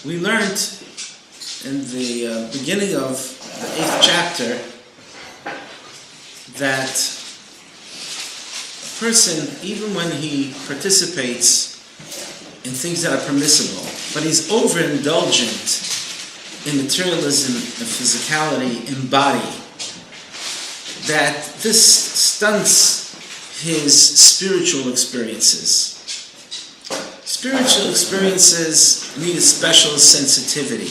We learned in the beginning of the 8th chapter that a person, even when he participates in things that are permissible, but he's overindulgent in materialism and physicality in body, that this stunts his spiritual experiences. Spiritual experiences need a special sensitivity.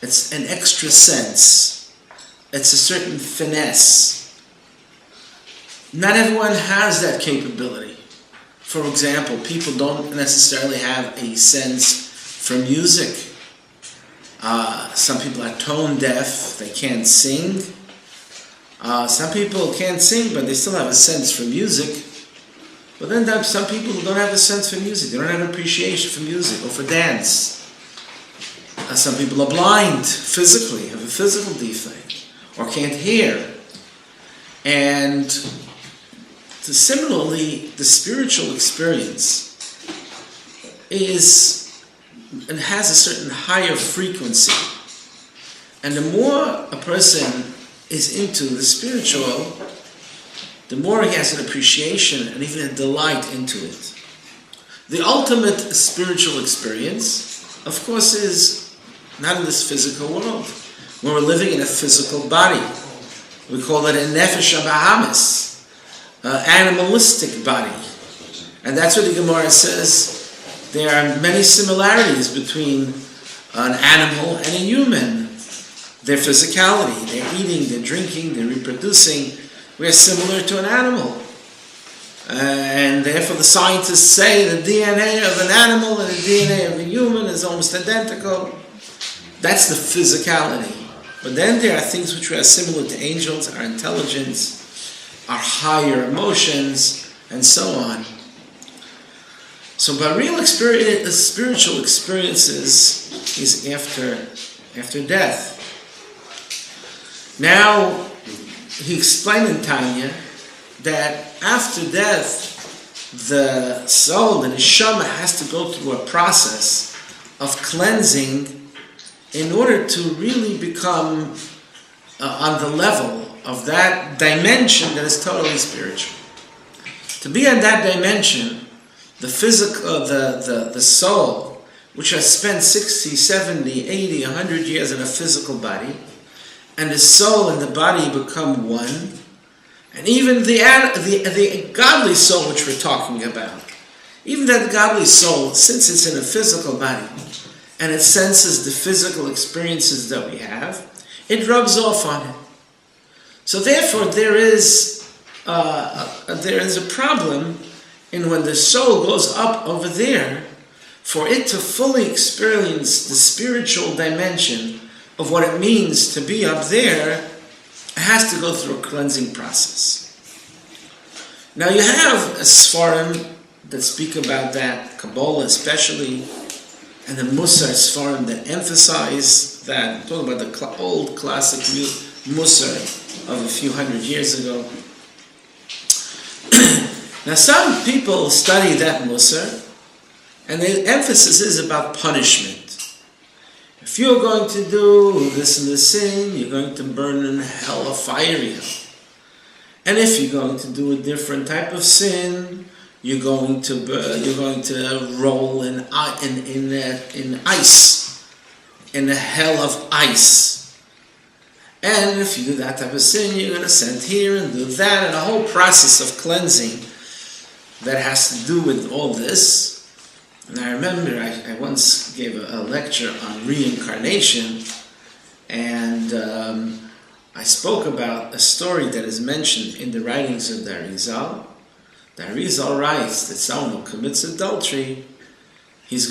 It's an extra sense. It's a certain finesse. Not everyone has that capability. For example, people don't necessarily have a sense for music. Some people are tone deaf, they can't sing. Some people can't sing, but they still have a sense for music. But then there are some people who don't have a sense for music. They don't have an appreciation for music or for dance. Some people are blind physically, have a physical defect, or can't hear. And similarly, the spiritual experience is and has a certain higher frequency. And the more a person is into the spiritual, the more he has an appreciation and even a delight into it. The ultimate spiritual experience, of course, is not in this physical world, where we're living in a physical body. We call it a nefesh habahamis, animalistic body. And that's what the Gemara says. There are many similarities between an animal and a human. Their physicality, they're eating, they're drinking, they're reproducing. We're similar to an animal. And therefore the scientists say the DNA of an animal and the DNA of a human is almost identical. That's the physicality. But then there are things which are similar to angels, our intelligence, our higher emotions, and so on. So by real experience, the spiritual experiences is after death. Now, he explained in Tanya that after death, the soul, the neshama, has to go through a process of cleansing in order to really become on the level of that dimension that is totally spiritual. To be on that dimension, the physical, the soul, which has spent 60, 70, 80, 100 years in a physical body, and the soul and the body become one, and even the godly soul which we're talking about, even that godly soul, since it's in a physical body, and it senses the physical experiences that we have, it rubs off on it. So therefore there is a problem in when the soul goes up over there, for it to fully experience the spiritual dimension of what it means to be up there, it has to go through a cleansing process. Now you have a Sfarim that speak about that, Kabbalah especially, and the Musar Sfarim that emphasize that. I'm talking about the old classic Musar of a few hundred years ago. Now some people study that Musar, and the emphasis is about punishment. If you're going to do this and this sin, you're going to burn in hell, a fiery hell. And if you're going to do a different type of sin, you're going to roll in ice, in a hell of ice. And if you do that type of sin, you're going to send here and do that, and a whole process of cleansing that has to do with all this. And I remember I once gave a lecture on reincarnation, and I spoke about a story that is mentioned in the writings of the Arizal. The Arizal writes that someone who commits adultery, his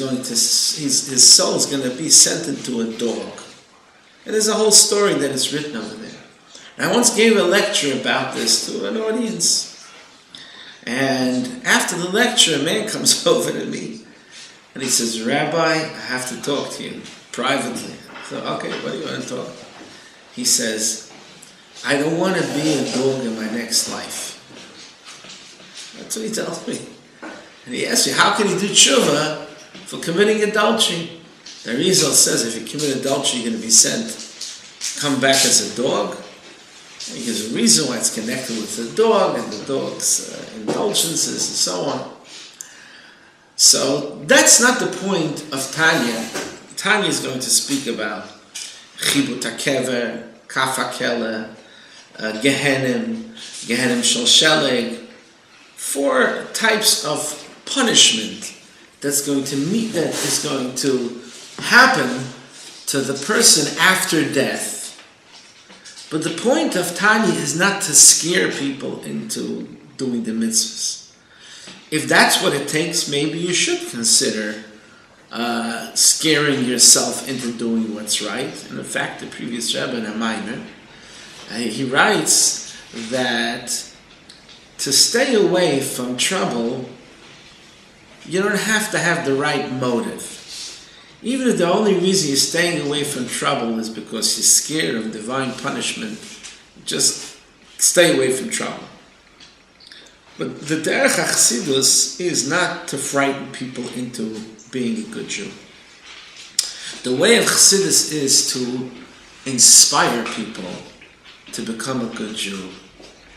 soul is going to be sent into a dog. And there's a whole story that is written over there. And I once gave a lecture about this to an audience. And after the lecture, a man comes over to me and he says, "Rabbi, I have to talk to you privately." So, okay, what do you want to talk? He says, "I don't want to be a dog in my next life." That's what he tells me. And he asks me, how can he do tshuva for committing adultery? The Arizal says if you commit adultery, you're going to be sent, come back as a dog. And he gives a reason why it's connected with the dog and the dog's indulgences and so on. So that's not the point of Tanya. Tanya is going to speak about Chibut HaKever, Kaf HaKele, Gehenim Shel Sheleg, 4 types of punishment that is going to happen to the person after death. But the point of Tanya is not to scare people into doing the mitzvahs. If that's what it takes, maybe you should consider scaring yourself into doing what's right. And in fact, the previous Rebbe in a minor, he writes that to stay away from trouble, you don't have to have the right motive. Even if the only reason you're staying away from trouble is because you're scared of divine punishment, just stay away from trouble. But the derech HaChassidus is not to frighten people into being a good Jew. The way of Chassidus is to inspire people to become a good Jew.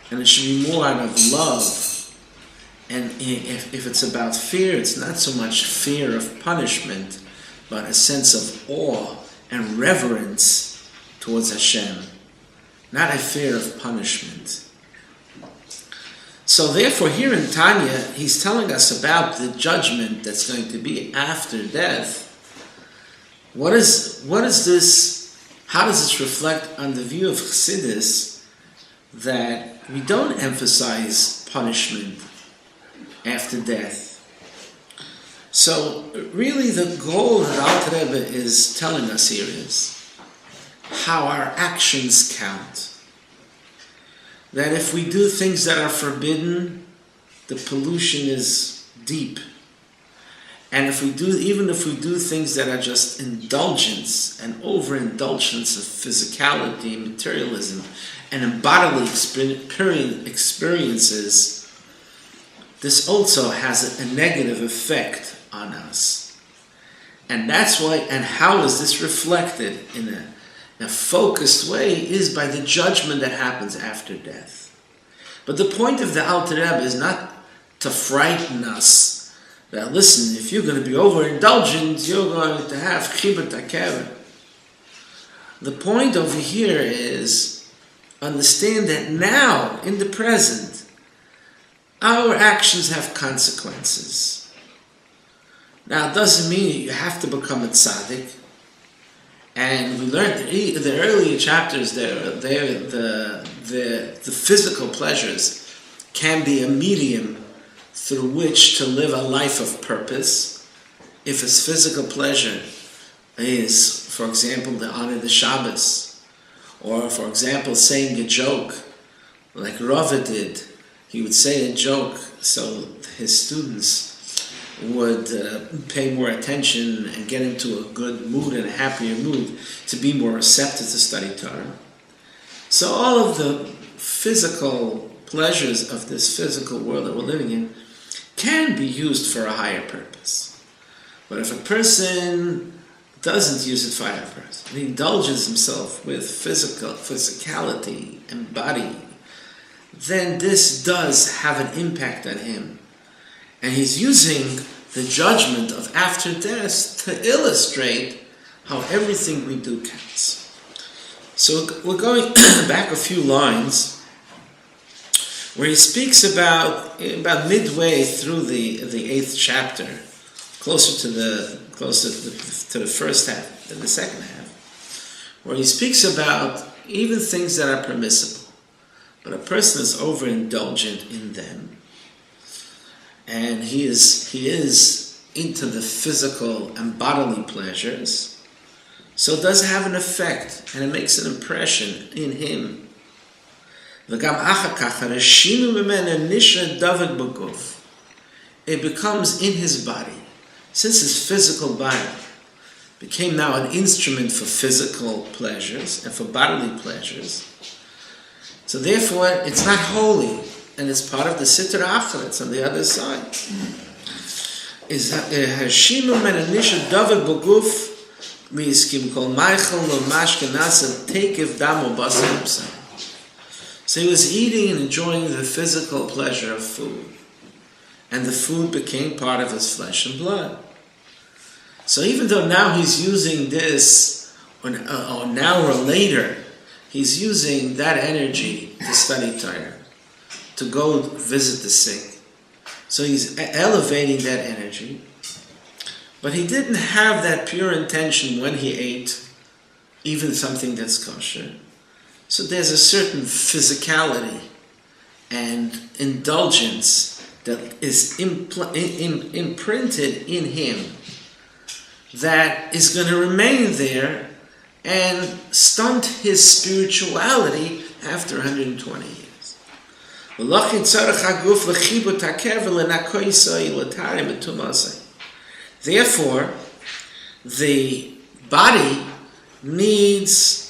And it should be more out of love. And if it's about fear, it's not so much fear of punishment, but a sense of awe and reverence towards Hashem, not a fear of punishment. So therefore, here in Tanya, he's telling us about the judgment that's going to be after death. What is this? How does this reflect on the view of Chassidus that we don't emphasize punishment after death? So really the goal that Alter Rebbe is telling us here is how our actions count. That if we do things that are forbidden, the pollution is deep. And even if we do things that are just indulgence and overindulgence of physicality, materialism, and bodily experiences, this also has a negative effect on us. And that's why, and how is this reflected in a focused way, is by the judgment that happens after death. But the point of the Alter Rebbe is not to frighten us that, listen, if you're going to be overindulgent, you're going to have chibut hakever. The point over here is understand that now, in the present, our actions have consequences. Now, it doesn't mean you have to become a tzaddik. And we learned in the earlier chapters the physical pleasures can be a medium through which to live a life of purpose. If his physical pleasure is, for example, to honor the Shabbos, or, for example, saying a joke, like Rava did. He would say a joke so his students would pay more attention and get into a good mood and a happier mood to be more receptive to study Torah. So all of the physical pleasures of this physical world that we're living in can be used for a higher purpose. But if a person doesn't use it for a higher purpose, and he indulges himself with physicality and body, then this does have an impact on him. And he's using the judgment of after death to illustrate how everything we do counts. So we're going back a few lines where he speaks about midway through the 8th chapter, closer to the first half than the second half, where he speaks about even things that are permissible, but a person is overindulgent in them, and he is into the physical and bodily pleasures, so it does have an effect, and it makes an impression in him. It becomes in his body. Since his physical body became now an instrument for physical pleasures and for bodily pleasures, so therefore it's not holy, and it's part of the Sitra Achra. It's on the other side. Is Hashinu men anisha david b'guf So he was eating and enjoying the physical pleasure of food. And the food became part of his flesh and blood. So even though now he's using this, or now or later, he's using that energy to study Torah, to go visit the sick. So he's elevating that energy. But he didn't have that pure intention when he ate, even something that's kosher. So there's a certain physicality and indulgence that is imprinted in him that is going to remain there and stunt his spirituality after 120 years. Therefore, the body needs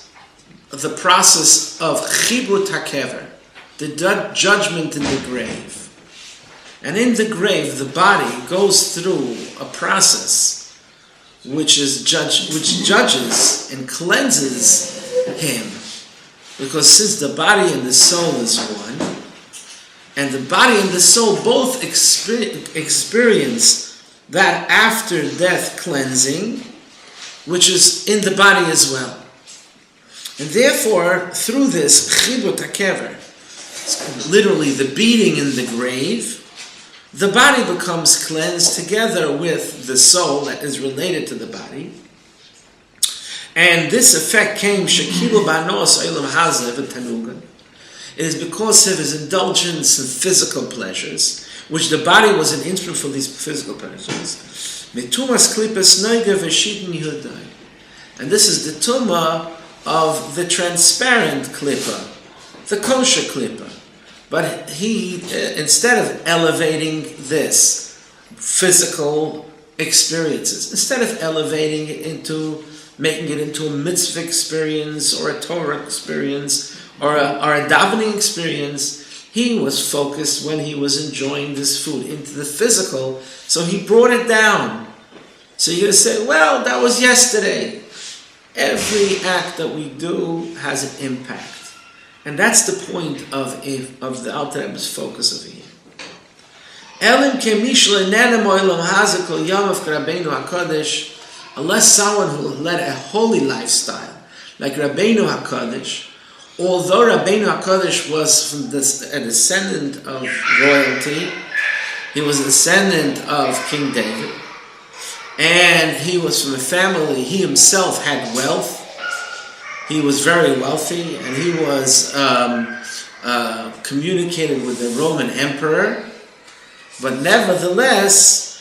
the process of chibut hakever, the judgment in the grave. And in the grave, the body goes through a process which judges and cleanses him. Because since the body and the soul is one, and the body and the soul both experience that after death cleansing, which is in the body as well. And therefore, through this chibut hakever, literally the beating in the grave, the body becomes cleansed together with the soul that is related to the body. And this effect came, Shekilu Banos Olam Hazeh v'Tanugan. It is because of his indulgence in physical pleasures, which the body was an instrument for these physical pleasures. Mitumas klipas noiga v'shiten yudai. And this is the tumah of the transparent klippa, the kosher klippa. But he, instead of elevating this physical experiences, instead of elevating it into, making it into a mitzvah experience or a Torah experience or a davening experience, he was focused when he was enjoying this food into the physical, so he brought it down. So you're going to say, well, that was yesterday. Every act that we do has an impact. And that's the point of the Alter Rebbe's focus over here. Unless someone who led a holy lifestyle, like Rabbeinu HaKadosh, although Rabbeinu HaKadosh was from a descendant of royalty, he was a descendant of King David, and he was from a family, he himself had wealth. He was very wealthy, and he was communicated with the Roman emperor. But nevertheless,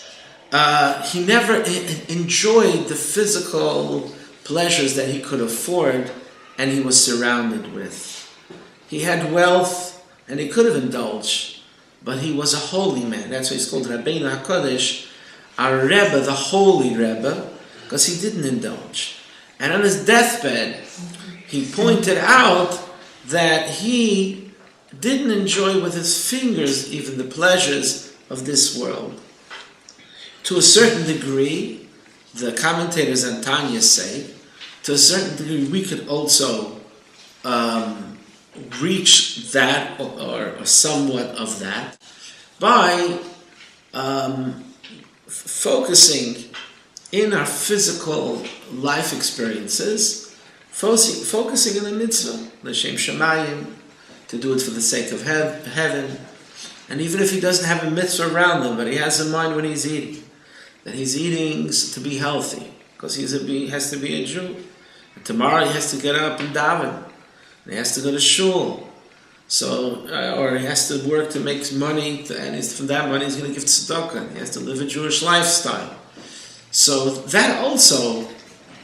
he never enjoyed the physical pleasures that he could afford and he was surrounded with. He had wealth, and he could have indulged, but he was a holy man. That's why he's called Rabbeinu HaKadosh, our Rebbe, the holy Rebbe, because he didn't indulge. And on his deathbed, he pointed out that he didn't enjoy with his fingers even the pleasures of this world. To a certain degree, the commentators on Tanya say, to a certain degree we could also reach that or somewhat of that by focusing in our physical life experiences, focusing in the mitzvah, l'shem shamayim, to do it for the sake of heaven. And even if he doesn't have a mitzvah around him, but he has in mind when he's eating, that he's eating to be healthy, because he has to be a Jew. And tomorrow he has to get up and daven, and he has to go to shul. So, or he has to work to make money, and from that money he's going to give tzedakah. He has to live a Jewish lifestyle. So that also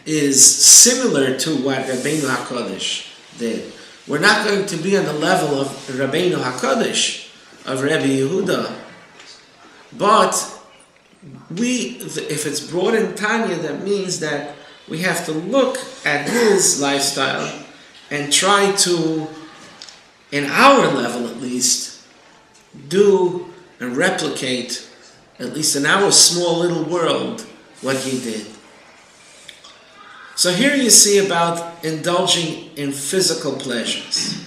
is similar to what Rabbeinu HaKadosh did. We're not going to be on the level of Rabbeinu HaKadosh, of Rabbi Yehuda, but if it's brought in Tanya, that means that we have to look at his lifestyle and try to, in our level at least, do and replicate, at least in our small little world, what he did. So here you see about indulging in physical pleasures.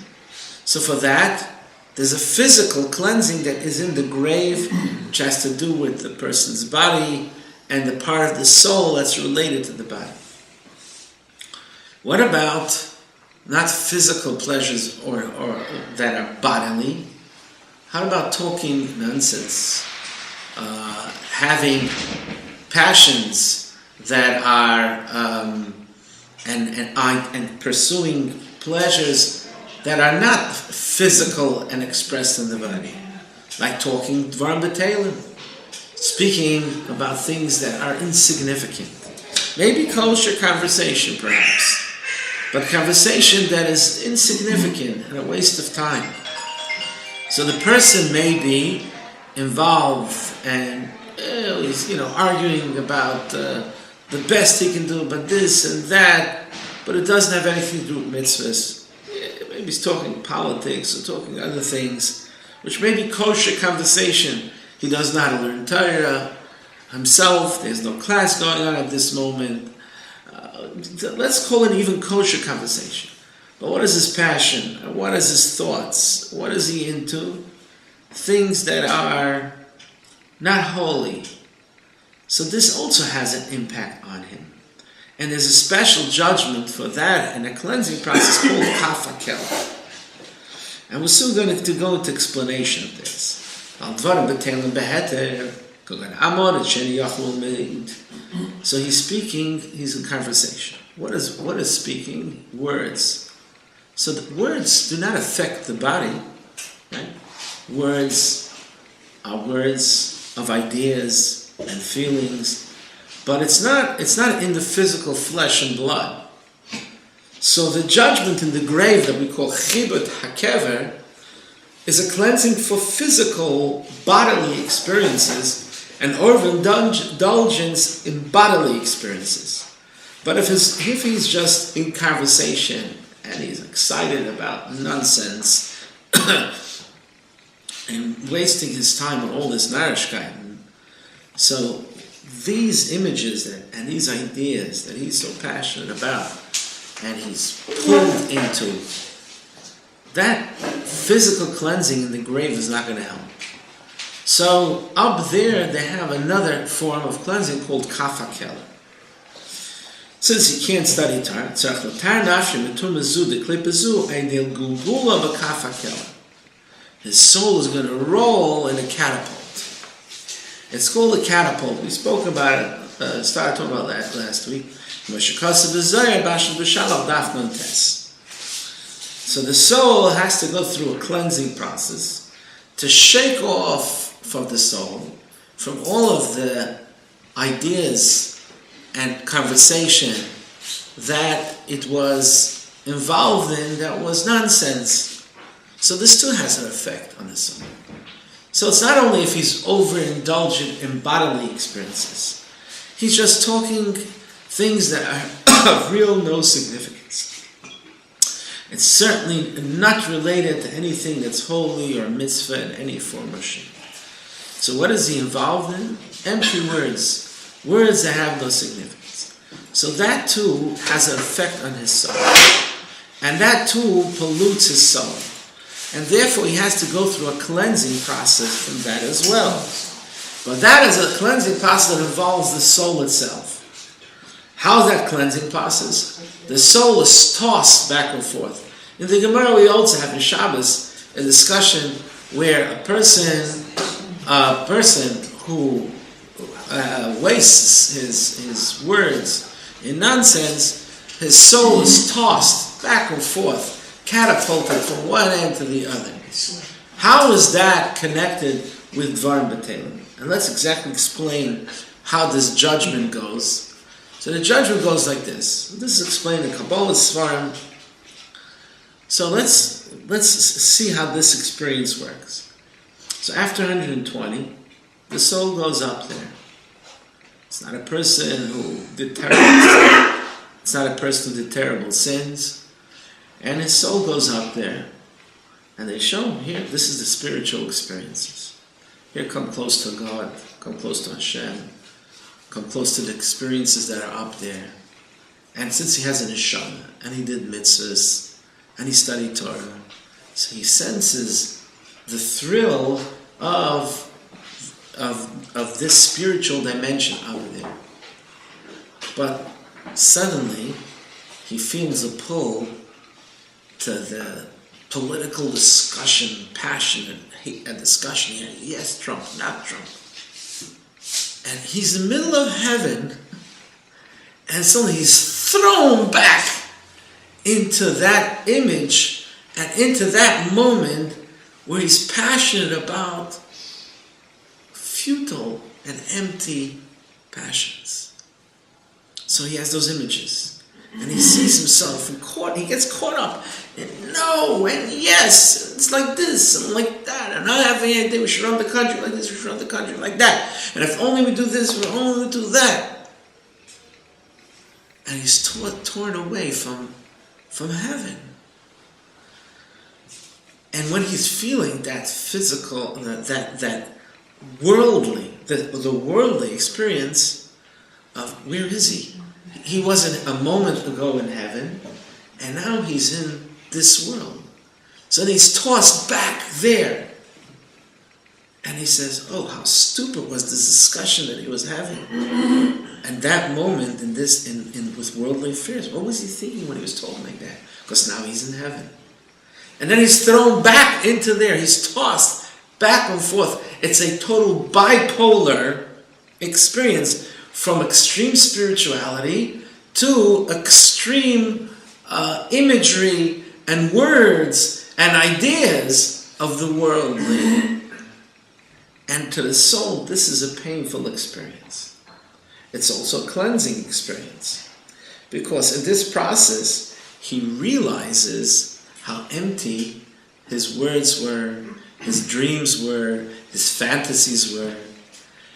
So for that, there's a physical cleansing that is in the grave, which has to do with the person's body and the part of the soul that's related to the body. What about not physical pleasures or that are bodily? How about talking nonsense? Having passions that are and pursuing pleasures that are not physical and expressed in the body, like talking dvarim b'teilim, speaking about things that are insignificant. Maybe kosher conversation, perhaps, but conversation that is insignificant and a waste of time. So the person may be involved and he's arguing about the best he can do about this and that, but it doesn't have anything to do with mitzvahs. Maybe he's talking politics or talking other things, which may be kosher conversation. He doesn't know how to learn Torah himself. There's no class going on at this moment. Let's call it even kosher conversation. But what is his passion? What is his thoughts? What is he into? Things that are not holy. So this also has an impact on him. And there's a special judgment for that in a cleansing process called kafakel. And we're soon going to go into explanation of this. So he's speaking, he's in conversation. What is speaking? Words. So the words do not affect the body, right? Words are words of ideas and feelings, but it's not in the physical flesh and blood. So the judgment in the grave that we call chibut hakever is a cleansing for physical bodily experiences and indulgence in bodily experiences. But if he's just in conversation and he's excited about nonsense and wasting his time on all this narishkeit, so these images and these ideas that he's so passionate about and he's pulled into, that physical cleansing in the grave is not going to help. So up there they have another form of cleansing called kafakel. Since he can't study Torah, his soul is going to roll in a catapult. It's called a catapult. We spoke about it, started talking about that last week. So the soul has to go through a cleansing process to shake off from the soul, from all of the ideas and conversation that it was involved in that was nonsense. So this too has an effect on the soul. So it's not only if he's overindulgent in bodily experiences, he's just talking things that are of real no significance. It's certainly not related to anything that's holy or mitzvah in any form or shape. So what is he involved in? Empty words. Words that have no significance. So that too has an effect on his soul. And that too pollutes his soul. And therefore he has to go through a cleansing process from that as well. But that is a cleansing process that involves the soul itself. How is that cleansing process? The soul is tossed back and forth. In the Gemara we also have in Shabbos a discussion where a person who wastes his words in nonsense, his soul is tossed back and forth, catapulted from one end to the other. How is that connected with dvarim b'teilim? And let's exactly explain how this judgment goes. So the judgment goes like this. This is explained in Kabbalah Svarim. So let's see how this experience works. So after 120, the soul goes up there. It's not a person who did terrible sins. And his soul goes up there. And they show him here, this is the spiritual experiences. Here, come close to God, come close to Hashem, come close to the experiences that are up there. And since he has an neshama, and he did mitzvahs, and he studied Torah, so he senses the thrill of this spiritual dimension over there. But suddenly, he feels a pull to the political discussion, passionate discussion here. Yes, Trump, not Trump. And he's in the middle of heaven, and suddenly he's thrown back into that image and into that moment where he's passionate about futile and empty passions. So he has those images, and he sees himself he gets caught up in no and yes, it's like this and like that, and I have any idea we should run the country like this, we should run the country like that, and if only we do this, if only we do that. And he's torn away from heaven. And when he's feeling that physical, that worldly, the worldly experience of where is he? He wasn't a moment ago in heaven, and now he's in this world. So he's tossed back there. And he says, oh, how stupid was this discussion that he was having. And that moment in with worldly affairs, what was he thinking when he was talking like that? Because now he's in heaven. And then he's thrown back into there. He's tossed back and forth. It's a total bipolar experience from extreme spirituality to extreme imagery and words and ideas of the worldly. And to the soul, this is a painful experience. It's also a cleansing experience. Because in this process, he realizes how empty his words were, his dreams were, his fantasies were.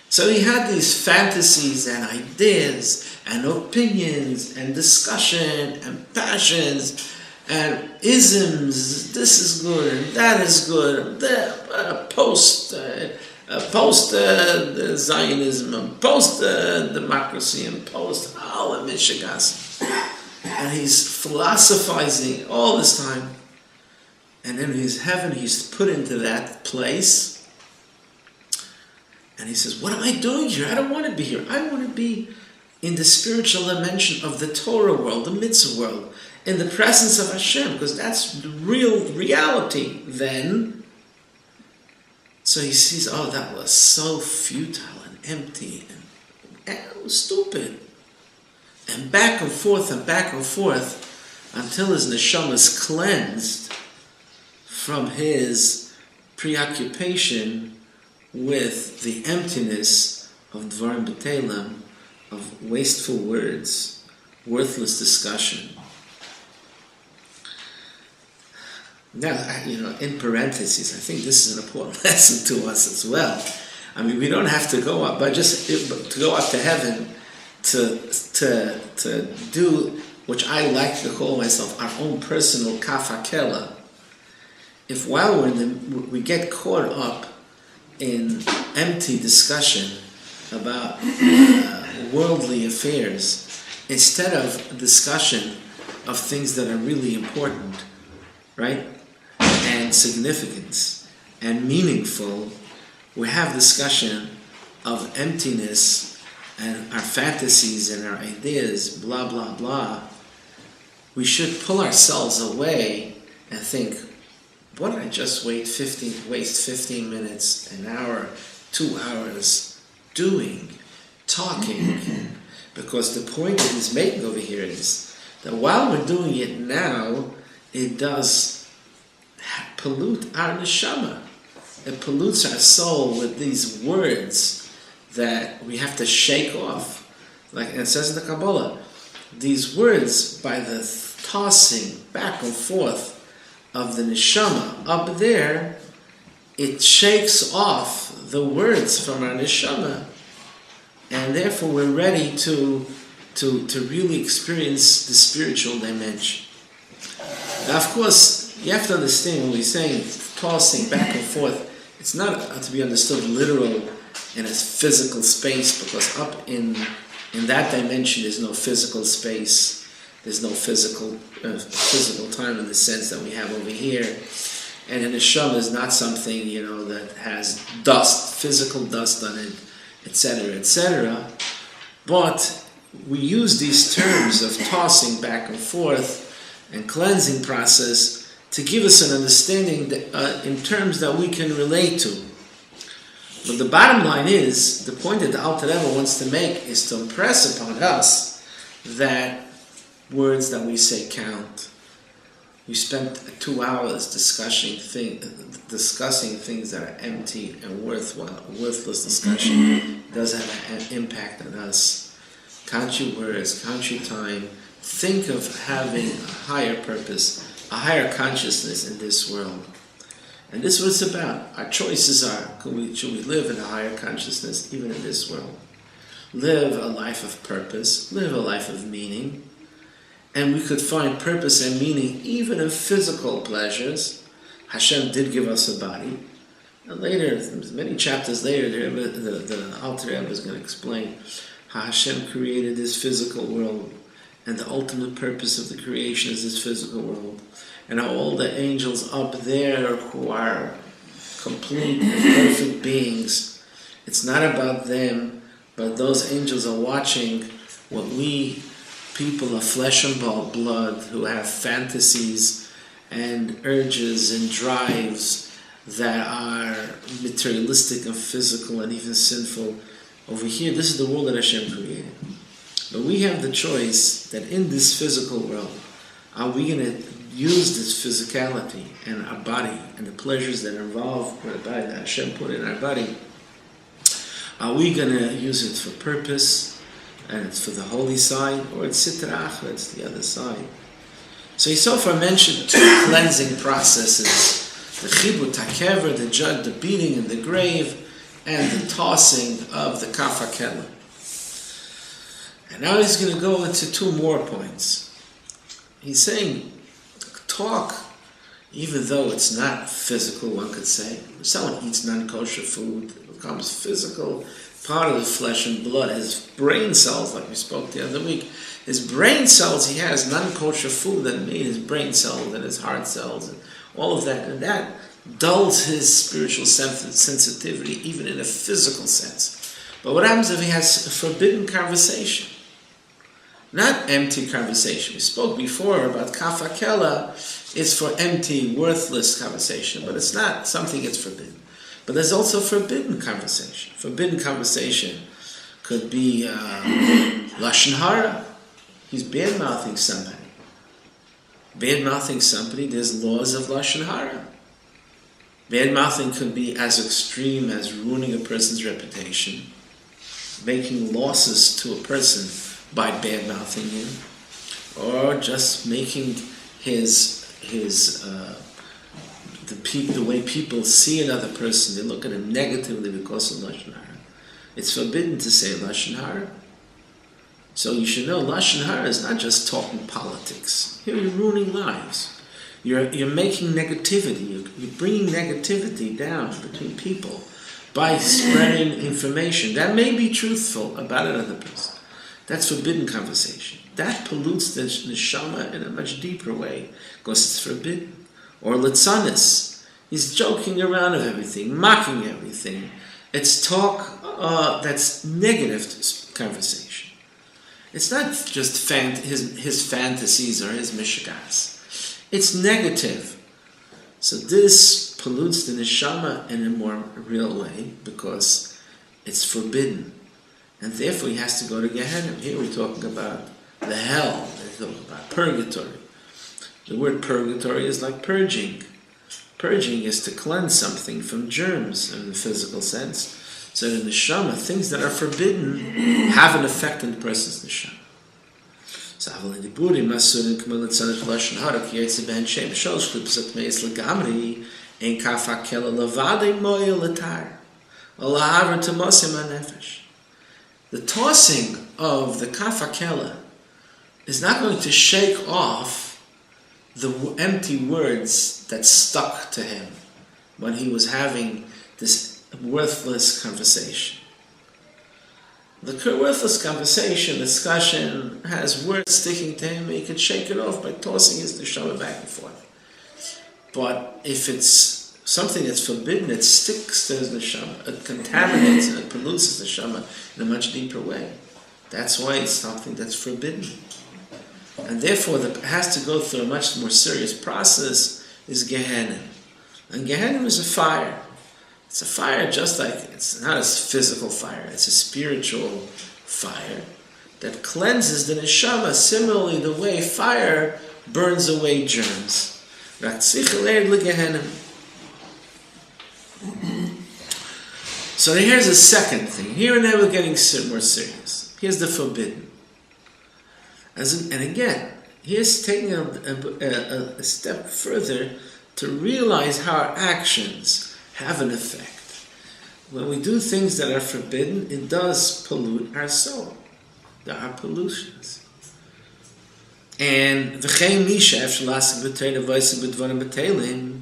So he had these fantasies and ideas and opinions and discussion and passions and isms. This is good and that is good. Post Zionism and post democracy and post all the Michigas. And he's philosophizing all this time. And in his heaven, he's put into that place. And he says, what am I doing here? I don't want to be here. I want to be in the spiritual dimension of the Torah world, the mitzvah world, in the presence of Hashem, because that's the real reality then. So he sees, oh, that was so futile and empty and it was stupid. And back and forth until his neshama is cleansed from his preoccupation with the emptiness of dvarim b'telam, of wasteful words, worthless discussion. Now, in parentheses, I think this is an important lesson to us as well. I mean, we don't have to go up, but to go up to heaven to do, which I like to call myself, our own personal kaf hakela. If while we get caught up in empty discussion about worldly affairs, instead of discussion of things that are really important, right, and significance and meaningful, we have discussion of emptiness and our fantasies and our ideas, blah, blah, blah. We should pull ourselves away and think, what did I just waste 15 minutes, an hour, 2 hours doing, talking? Because the point that he's making over here is that while we're doing it now, it does pollute our neshama. It pollutes our soul with these words that we have to shake off. Like it says in the Kabbalah, these words, by the tossing back and forth of the neshama up there, it shakes off the words from our neshama, and therefore we're ready to really experience the spiritual dimension. Now, of course, you have to understand when we're saying tossing back and forth, it's not to be understood literal in a physical space, because up in that dimension there's no physical space. There's no physical time in the sense that we have over here. And an neshama is not something, that has dust, physical dust on it, etc., etc. But we use these terms of tossing back and forth and cleansing process to give us an understanding in terms that we can relate to. But the bottom line is, the point that the Alter Rebbe wants to make is to impress upon us that words that we say count. We spent 2 hours discussing things that are empty and worthless discussion. It does have an impact on us. Count your words, count your time. Think of having a higher purpose, a higher consciousness in this world. And this is what it's about. Our choices are, should we live in a higher consciousness even in this world? Live a life of purpose, live a life of meaning. And we could find purpose and meaning even in physical pleasures. Hashem did give us a body. And later, many chapters later, the Alter Rebbe is going to explain how Hashem created this physical world. And the ultimate purpose of the creation is this physical world. And how all the angels up there who are complete and perfect beings, it's not about them, but those angels are watching what we people of flesh and blood who have fantasies and urges and drives that are materialistic and physical and even sinful. Over here, this is the world that Hashem created. But we have the choice that in this physical world, are we going to use this physicality and our body and the pleasures that are involved with the body that Hashem put in our body, are we going to use it for purpose, and it's for the holy side, or it's sitra achra, it's the other side? So he so far mentioned 2 cleansing processes: the chibut hakever, the beating in the grave, and the tossing of the kaf hakela. And now he's going to go into 2 more points. He's saying, talk, even though it's not physical, one could say. If someone eats non-kosher food, it becomes physical, part of the flesh and blood. His brain cells, like we spoke the other week, his brain cells, he has non-kosher food that made his brain cells and his heart cells and all of that. And that dulls his spiritual sensitivity, even in a physical sense. But what happens if he has a forbidden conversation? Not empty conversation. We spoke before about kaf hakela is for empty, worthless conversation, but it's not something that's forbidden. But there's also forbidden conversation. Forbidden conversation could be lashon hara. He's bad-mouthing somebody. Bad-mouthing somebody, there's laws of lashon hara. Bad-mouthing could be as extreme as ruining a person's reputation, making losses to a person by bad-mouthing him, or just making the way people see another person, they look at him negatively because of lashon hara. It's forbidden to say lashon hara. So you should know, lashon hara is not just talking politics. Here you're ruining lives. You're making negativity. You're bringing negativity down between people by spreading information that may be truthful about another person. That's forbidden conversation. That pollutes the neshama in a much deeper way because it's forbidden. Or litzanis. He's joking around of everything, mocking everything. It's talk that's negative conversation. It's not just his fantasies or his mishigas. It's negative. So this pollutes the neshama in a more real way because it's forbidden. And therefore he has to go to Gehenna. Here we're talking about the hell. We're talking about purgatory. The word purgatory is like purging. Purging is to cleanse something from germs in the physical sense. So in the neshama, things that are forbidden have an effect on the person's neshama. So Avalidiburi Masurin Kamilat Lashon Hara Kiyetze Ben Shem Sholosh Klipsat Meis Lagamri Ein Kaf Hakela Lavade Moya Latar Alahavra Tamosim HaNefesh. The tossing of the kaf hakela is not going to shake off the empty words that stuck to him when he was having this worthless conversation. The worthless conversation, discussion, has words sticking to him, he could shake it off by tossing his neshama back and forth. But if it's something that's forbidden, it sticks to his neshama, it contaminates and it pollutes his neshama in a much deeper way. That's why it's something that's forbidden. And therefore, it has to go through a much more serious process, is Gehenna. And Gehenna is a fire. It's a fire just like, it's not a physical fire, it's a spiritual fire that cleanses the neshama similarly the way fire burns away germs. So here's a second thing. Here and there we're getting more serious. Here's the forbidden. And again, here's taking a step further to realize how our actions have an effect. When we do things that are forbidden, it does pollute our soul. There are pollutions. And v'chein misha after lasik b'teira v'oisik b'dvarim b'teilim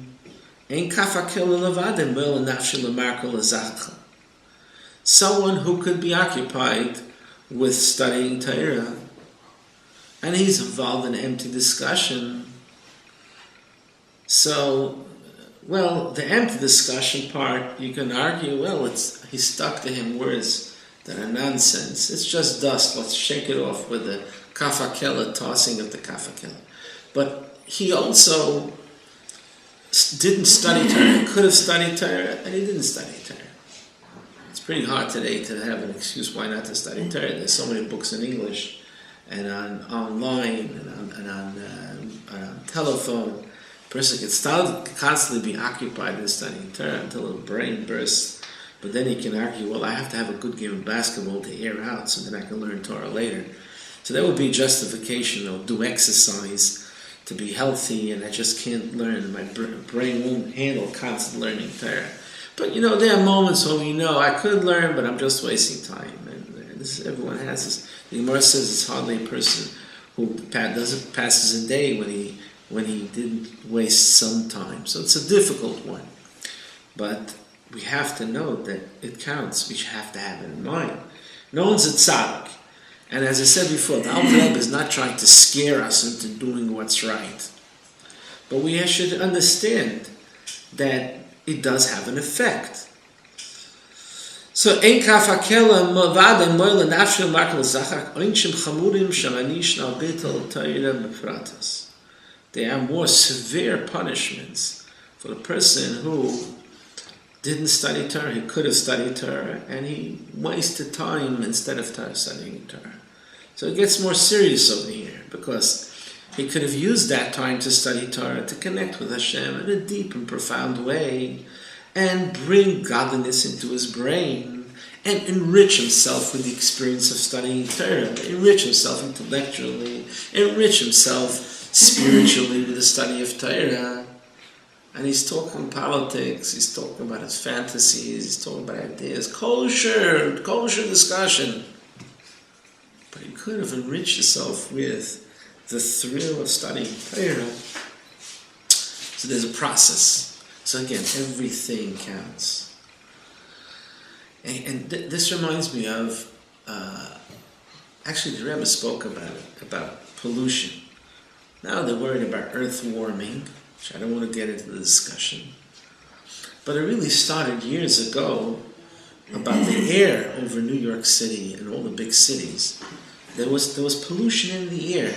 ein kafakil levadim well nafshil lemarkol lezacha. Someone who could be occupied with studying Torah, and he's involved in empty discussion. So, well, the empty discussion part, you can argue, well, he's stuck to him words that are nonsense. It's just dust. Let's shake it off with the kafakela, tossing of the kafakela. But he also didn't study Torah. He could have studied Torah, and he didn't study Torah. It's pretty hard today to have an excuse why not to study Torah. There's so many books in English, and online, and on telephone. A person can constantly be occupied in studying Torah until the brain bursts. But then he can argue, well, I have to have a good game of basketball to air out so that I can learn Torah later. So that would be justification. I'll do exercise to be healthy, and I just can't learn. My brain won't handle constant learning Torah. But there are moments when we know I could learn, but I'm just wasting time. And everyone has this. The Gemara says it's hardly a person who passes a day when he didn't waste some time. So it's a difficult one. But we have to know that it counts. We have to have it in mind. No one's a tzaddik. And as I said before, the Alter Rebbe is not trying to scare us into doing what's right. But we should understand that it does have an effect. So, ein kafakela movadim moile nafshel markel zachak oinchim chamurim shamanish nal betel Torah befratas. There are more severe punishments for the person who didn't study Torah. He could have studied Torah, and he wasted time instead of studying Torah. So it gets more serious over here, because he could have used that time to study Torah, to connect with Hashem in a deep and profound way, and bring godliness into his brain, and enrich himself with the experience of studying Torah, enrich himself intellectually, enrich himself spiritually with the study of Torah. And he's talking politics, he's talking about his fantasies, he's talking about ideas, kosher discussion. But he could have enriched himself with the thrill of studying Torah. So there's a process. So again, everything counts. And this reminds me of, actually the Rebbe spoke about pollution. Now they're worried about earth warming, which I don't want to get into the discussion. But it really started years ago about the air over New York City and all the big cities. There was pollution in the air.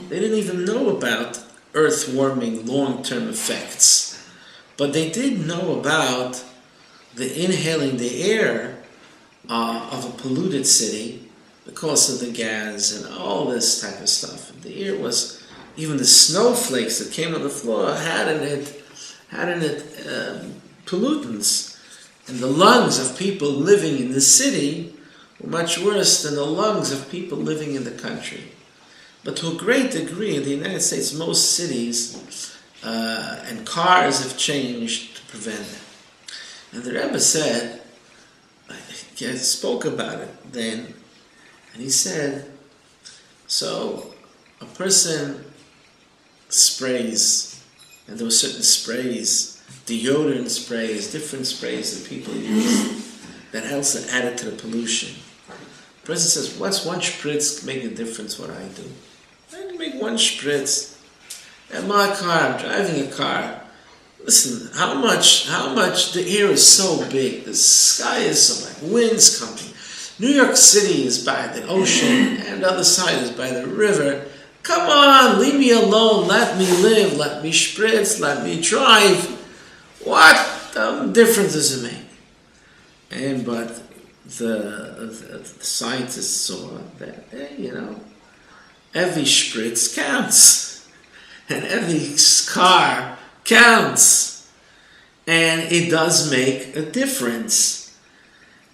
They didn't even know about earth warming long-term effects. But they did know about the inhaling the air of a polluted city because of the gas and all this type of stuff. The air was, even the snowflakes that came on the floor had in it pollutants. And the lungs of people living in the city were much worse than the lungs of people living in the country. But to a great degree, in the United States, most cities and cars have changed to prevent it. And the Rebbe said, he spoke about it then, and he said, so a person sprays, and there were certain sprays, deodorant sprays, different sprays that people use that also added to the pollution. The person says, what's one spritz make a difference what I do? I can make one spritz. In my car, I'm driving a car. Listen, how much, the air is so big, the sky is so like, wind's coming. New York City is by the ocean, and the other side is by the river. Come on, leave me alone, let me live, let me spritz, let me drive. What difference does it make? But the scientists saw that, every spritz counts. And every car counts. And it does make a difference.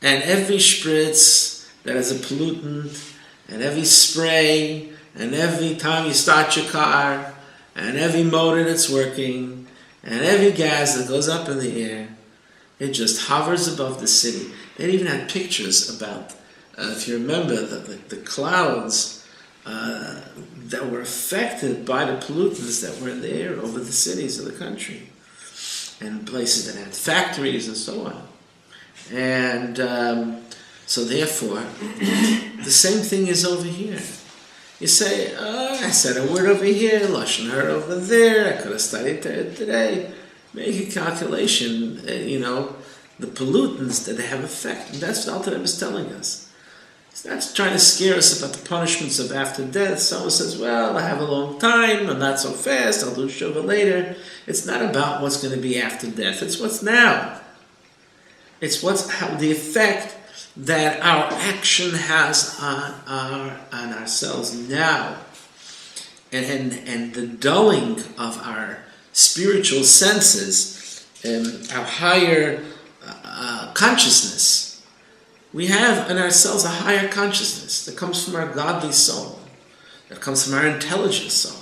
And every spritz that is a pollutant, and every spray, and every time you start your car, and every motor that's working, and every gas that goes up in the air, it just hovers above the city. They even had pictures about, if you remember, the clouds that were affected by the pollutants that were in the air over the cities of the country, and places that had factories and so on. And so therefore, the same thing is over here. You say, I said a word over here, Lashon Hara over there, I could have studied it today. Make a calculation, the pollutants that they have effect. And that's what Alter Rebbe is telling us. He's not trying to scare us about the punishments of after death. Someone says, well, I have a long time, I'm not so fast, I'll do Shuvah later. It's not about what's going to be after death, it's what's now. It's how the effect that our action has on ourselves now. And the dulling of our spiritual senses, our higher consciousness. We have in ourselves a higher consciousness that comes from our godly soul, that comes from our intelligent soul.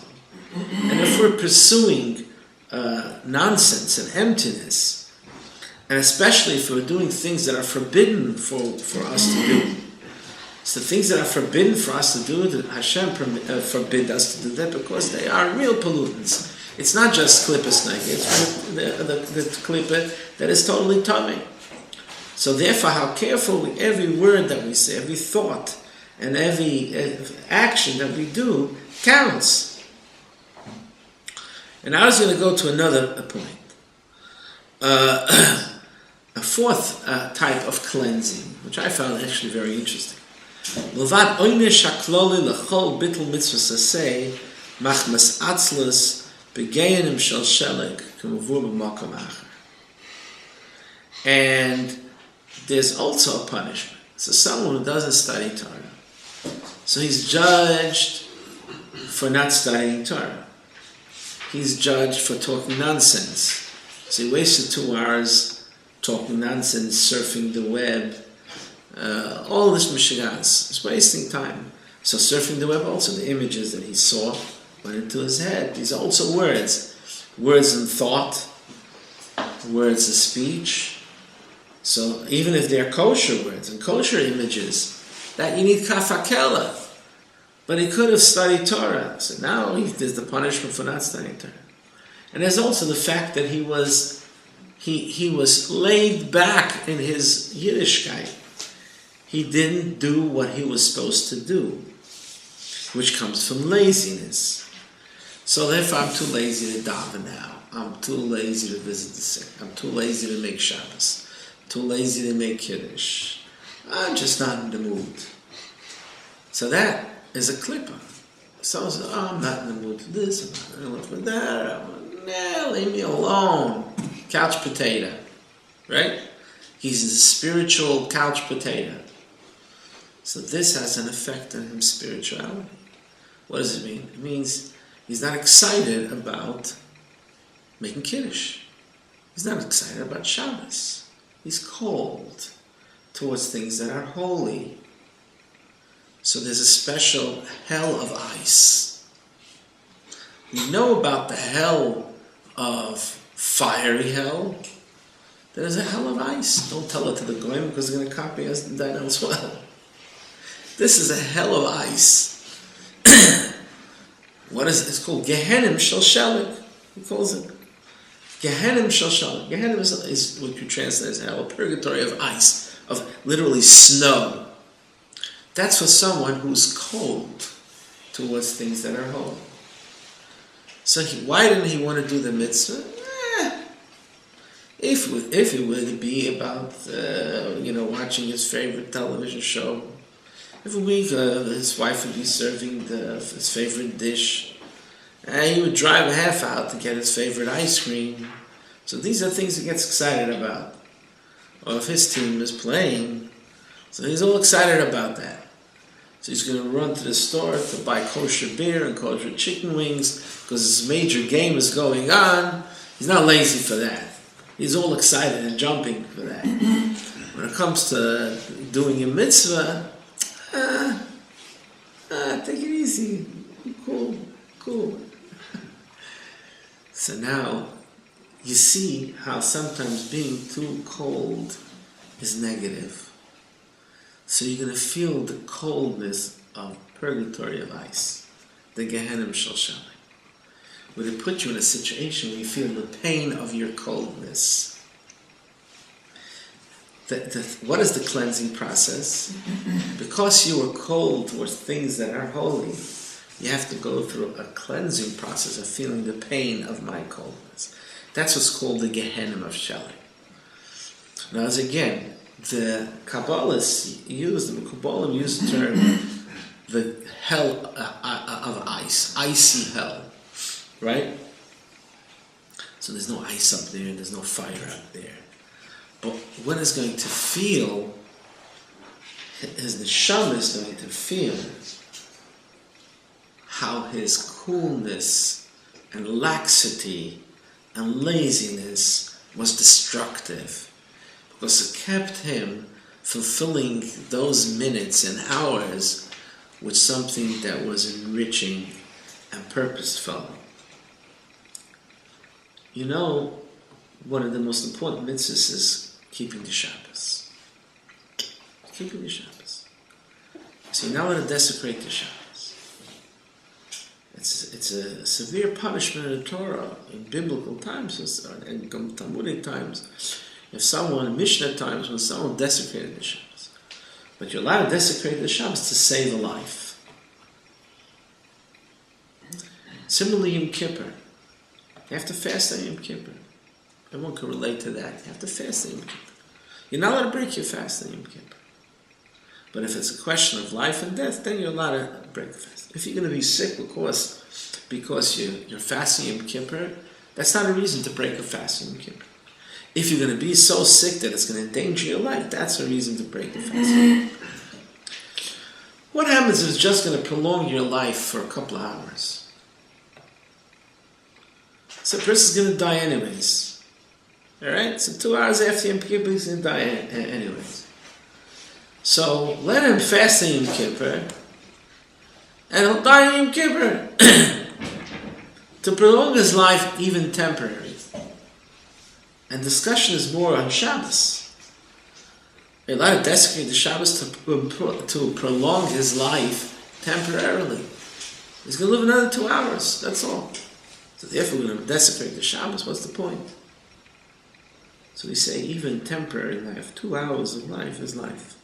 And if we're pursuing nonsense and emptiness, and especially if we're doing things that are forbidden for us to do, so things that are forbidden for us to do, that Hashem forbid us to do that because they are real pollutants. It's not just klippas nege, it's the klippa that is totally tummy. So therefore, how careful every word that we say, every thought, and every action that we do counts. And I was going to go to another point. A fourth type of cleansing, which I found actually very interesting. Levad oynish hakloli lechol bittul mitzvahs aseh machmas atzlus begeyanim shel sheleg k'mavur b'makom acher. And there's also a punishment. So someone who doesn't study Torah, so he's judged for not studying Torah. He's judged for talking nonsense. So he wasted 2 hours talking nonsense, surfing the web, all this mishigas. He's wasting time. So surfing the web, also the images that he saw went into his head. These are also words. Words in thought, words of speech. So even if they're kosher words and kosher images, that you need kafakela. But he could have studied Torah. So now there's the punishment for not studying Torah. And there's also the fact that he was laid back in his Yiddishkeit. He didn't do what he was supposed to do, which comes from laziness. So therefore I'm too lazy to daven now. I'm too lazy to visit the sick. I'm too lazy to make Shabbos. Too lazy to make Kiddush. I'm just not in the mood. So that is a klippa. Someone says, I'm not in the mood for this, I'm not in the mood for that. Leave me alone. Couch potato. Right? He's a spiritual couch potato. So this has an effect on his spirituality. What does it mean? It means he's not excited about making Kiddush. He's not excited about Shabbos. He's cold towards things that are holy. So there's a special hell of ice. We know about the hell of fiery hell. There's a hell of ice. Don't tell it to the goyim because they're going to copy us and die as well. This is a hell of ice. What is it? It's called Gehenim Shel Shelik. He calls it Gehenim Shel Shelik. Gehenim is what you translate as hell, a purgatory of ice, of literally snow. That's for someone who's cold towards things that are holy. So why didn't he want to do the mitzvah? If it would be about watching his favorite television show, every week his wife would be serving his favorite dish, and he would drive a half hour to get his favorite ice cream. So these are things he gets excited about. Or if his team is playing, so he's all excited about that. So he's going to run to the store to buy kosher beer and kosher chicken wings because his major game is going on. He's not lazy for that. He's all excited and jumping for that. When it comes to doing a mitzvah, take it easy. Cool. So now, you see how sometimes being too cold is negative. So you're going to feel the coldness of purgatory of ice, the Gehenim Shel Shalom. Where they put you in a situation where you feel the pain of your coldness. What is the cleansing process? Because you are cold towards things that are holy, you have to go through a cleansing process of feeling the pain of my coldness. That's what's called the Gehenim of Shalom. Now, as again, the Kabbalists use the term the hell of ice, icy hell, right? So there's no ice up there, there's no fire up there. But one is going to feel, his neshama is going to feel how his coolness and laxity and laziness was destructive. Because it kept him fulfilling those minutes and hours with something that was enriching and purposeful. You know, one of the most important mitzvahs is keeping the Shabbos. Keeping the Shabbos. So you're not allowed to desecrate the Shabbos. It's a severe punishment in the Torah in biblical times and Talmudic times. If someone, Mishnah times, when someone desecrated the Shabbos. But you're allowed to desecrate the Shabbos to save a life. Similarly, Yom Kippur. You have to fast on Yom Kippur. Everyone can relate to that. You have to fast on Yom Kippur. You're not allowed to break your fast on Yom Kippur. But if it's a question of life and death, then you're allowed to break the fast. If you're going to be sick because you're fasting Yom Kippur, that's not a reason to break a fast on Yom Kippur. If you're going to be so sick that it's going to endanger your life, that's a reason to break the fast. What happens if it's just going to prolong your life for a couple of hours? So a person's going to die anyways. Alright? So 2 hours after Yom Kippur, he's going to die anyways. So let him fast on Yom Kippur, and he'll die on Yom Kippur. To prolong his life, even temporary. And discussion is more on Shabbos. You're allowed to desecrate the Shabbos to prolong his life temporarily. He's going to live another 2 hours, that's all. So therefore we're going to desecrate the Shabbos, what's the point? So we say even temporary life, 2 hours of life is life.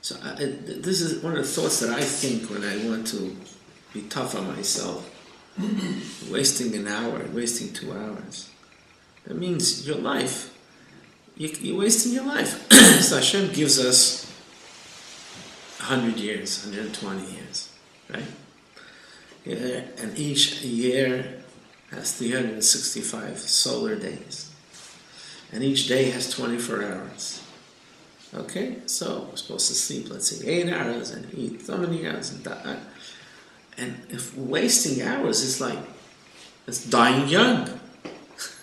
So this is one of the thoughts that I think when I want to be tough on myself. Wasting an hour, wasting 2 hours. That means your life, you're wasting your life. So Hashem gives us 100 years, 120 years, right? Yeah, and each year has 365 solar days. And each day has 24 hours. Okay? So we're supposed to sleep, let's say, 8 hours and eat so many hours and die. And if wasting hours is like, it's dying young.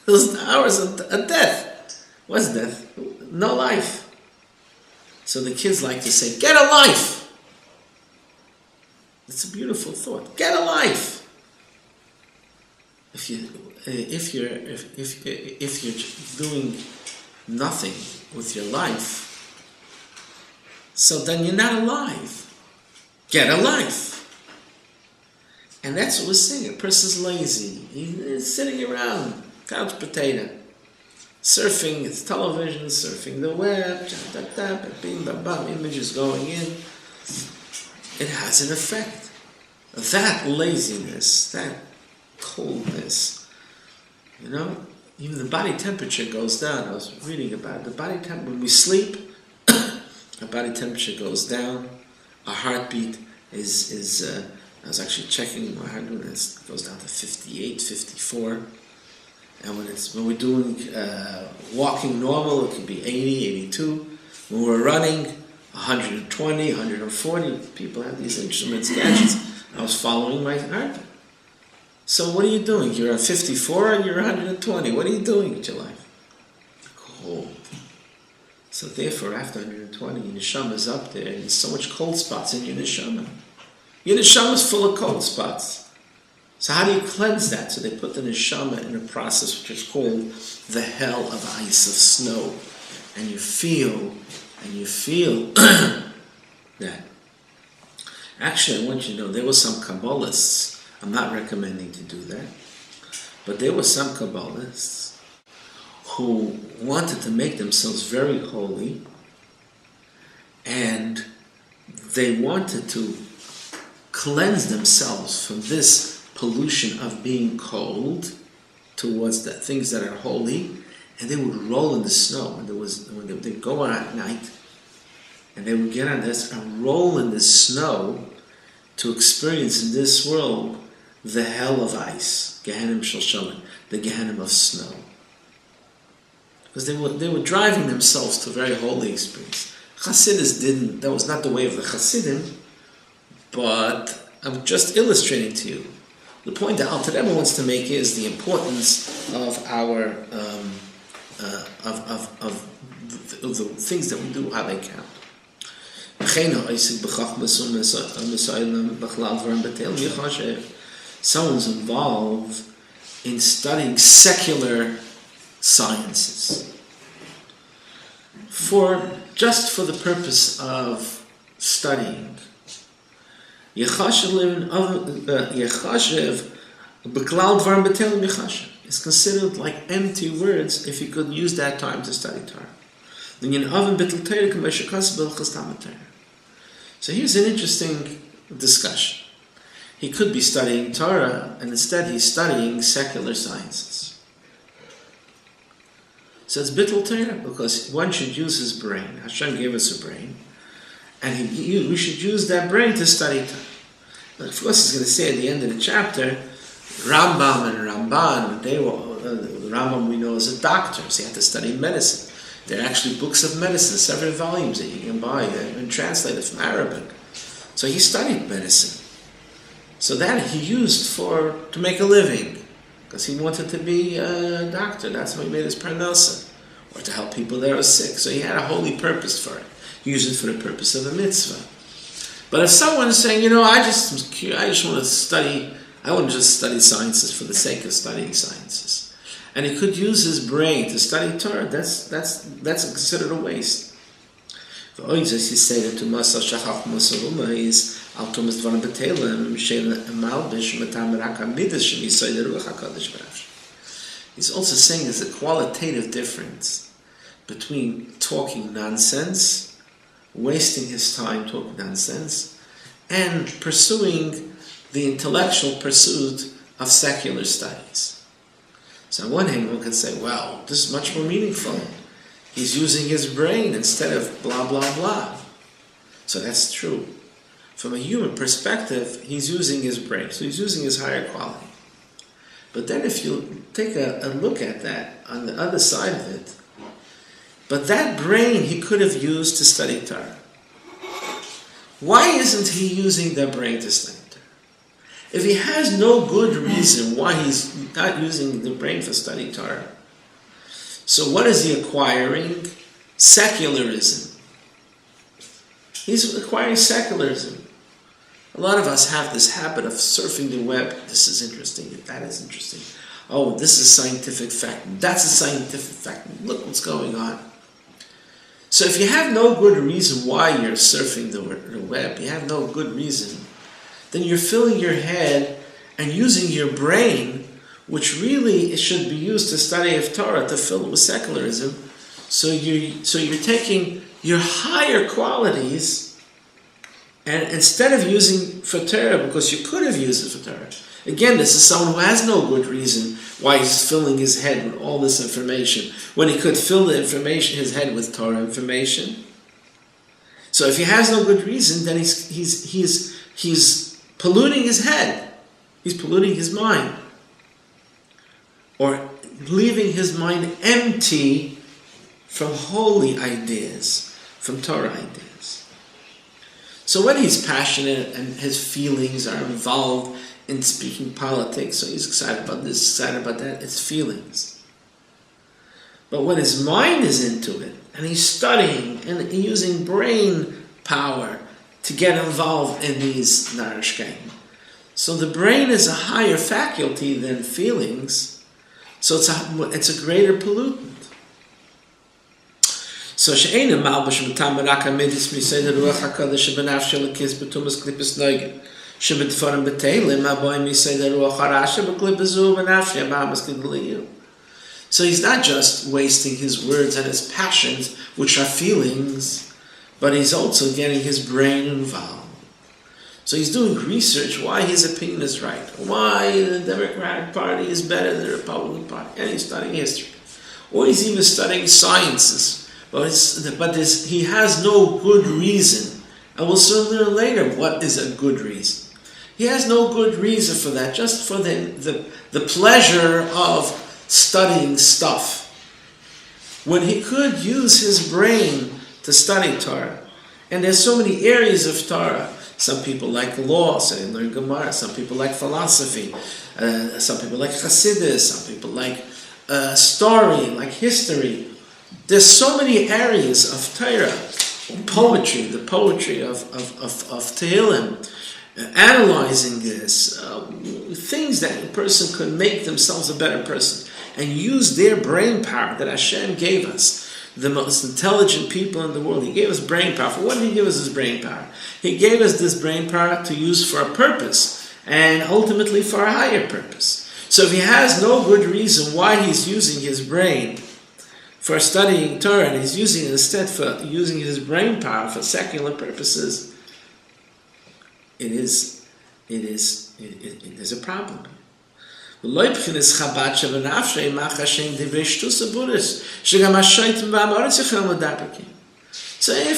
Those hours of death. What's death? No life. So the kids like to say, get a life. It's a beautiful thought. Get a life. If you're doing nothing with your life, so then you're not alive. Get a life. And that's what we're saying. A person's lazy. He's sitting around, couch potato. surfing its television, surfing the web, bing, bam, bam, images going in. It has an effect. That laziness, that coldness, even the body temperature goes down. I was reading about it. The body temperature, when we sleep, our body temperature goes down. Our heartbeat is I was actually checking my heart rate, it goes down to 58, 54. And when we're doing walking normal, it can be 80, 82. When we're running, 120, 140. People have these instruments, gadgets. I was following my heart. So what are you doing? You're at 54 and you're 120. What are you doing with your life? Cold. So therefore, after 120, your neshama is up there, and there's so much cold spots in your neshama. Your neshama is full of cold spots. So how do you cleanse that? So they put the neshama in a process which is called the hell of ice, of snow. And you feel that. Actually, I want you to know, there were some Kabbalists, I'm not recommending to do that, but there were some Kabbalists who wanted to make themselves very holy, and they wanted to cleanse themselves from this pollution of being cold towards the things that are holy, and they would roll in the snow. And when they would go out at night, and they would get on this and roll in the snow to experience in this world the hell of ice, Gehenim Shel the Gehenim of snow. Because they were driving themselves to a very holy experience. Hasidus didn't, that was not the way of the Hasidim, but I'm just illustrating to you. The point that Alter Rebbe wants to make is the importance of our of the things that we do, how they count. Someone's involved in studying secular sciences just for the purpose of studying. It's considered like empty words if you could use that time to study Torah. So here's an interesting discussion. He could be studying Torah, and instead he's studying secular sciences. So it's bittul Torah, because one should use his brain. Hashem gave us a brain, and we should use that brain to study Torah. But of course, he's going to say at the end of the chapter, Rambam and Ramban, the Rambam we know is a doctor, so he had to study medicine. There are actually books of medicine, several volumes that you can buy and translated from Arabic. So he studied medicine. So that he used to make a living, because he wanted to be a doctor. That's why he made his parnasa, or to help people that are sick. So he had a holy purpose for it. He used it for the purpose of a mitzvah. But if someone is saying, I just want to study, I wouldn't just study sciences for the sake of studying sciences, and he could use his brain to study Torah, that's considered a waste. So he said to he's also saying there's a qualitative difference between talking nonsense, wasting his time talking nonsense, and pursuing the intellectual pursuit of secular studies. So on one hand, one can say, well, this is much more meaningful. He's using his brain instead of blah, blah, blah. So that's true. From a human perspective, he's using his brain. So he's using his higher quality. But then if you take a look at that on the other side of it, but that brain he could have used to study Torah. Why isn't he using that brain to study Torah? If he has no good reason why he's not using the brain for study Torah, so what is he acquiring? Secularism. He's acquiring secularism. A lot of us have this habit of surfing the web. This is interesting, that is interesting. Oh, this is a scientific fact. That's a scientific fact. Look what's going on. So if you have no good reason why you're surfing the web, you have no good reason, then you're filling your head and using your brain which really it should be used to study of Torah, to fill it with secularism. So you're taking your higher qualities, and instead of using for Torah, because you could have used it for Torah. Again, this is someone who has no good reason why he's filling his head with all this information, when he could fill his head with Torah information. So if he has no good reason, then he's polluting his head. He's polluting his mind. Or leaving his mind empty from holy ideas, from Torah ideas. So when he's passionate and his feelings are involved in speaking politics, so he's excited about this, excited about that, it's feelings. But when his mind is into it, and he's studying and using brain power to get involved in these narishkein, so the brain is a higher faculty than feelings, so it's a greater pollutant. So she'ena malbush mitam barak amidis misay ruach hakadosh benafsh lekis betumas klipes neugen shebetforim betelim aboy misay ruach harasha beklipezu benafsh abamas kidliyu. So he's not just wasting his words and his passions, which are feelings, but he's also getting his brain involved. So he's doing research why his opinion is right, why the Democratic Party is better than the Republican Party, and he's studying history. Or he's even studying sciences, but he has no good reason. And we'll soon learn later what is a good reason. He has no good reason for that, just for the pleasure of studying stuff, when he could use his brain to study Torah. And there's so many areas of Torah. Some people like law, so they learn Gemara. Some people like philosophy. Some people like Chassidus. Some people like story, like history. There's so many areas of Torah, poetry, the poetry of Tehillim, analyzing this, things that a person could make themselves a better person and use their brain power that Hashem gave us. The most intelligent people in the world. He gave us brain power. For what did he give us his brain power? He gave us this brain power to use for a purpose, and ultimately for a higher purpose. So if he has no good reason why he's using his brain for studying Torah, and he's using it instead for using his brain power for secular purposes, there's a problem. So if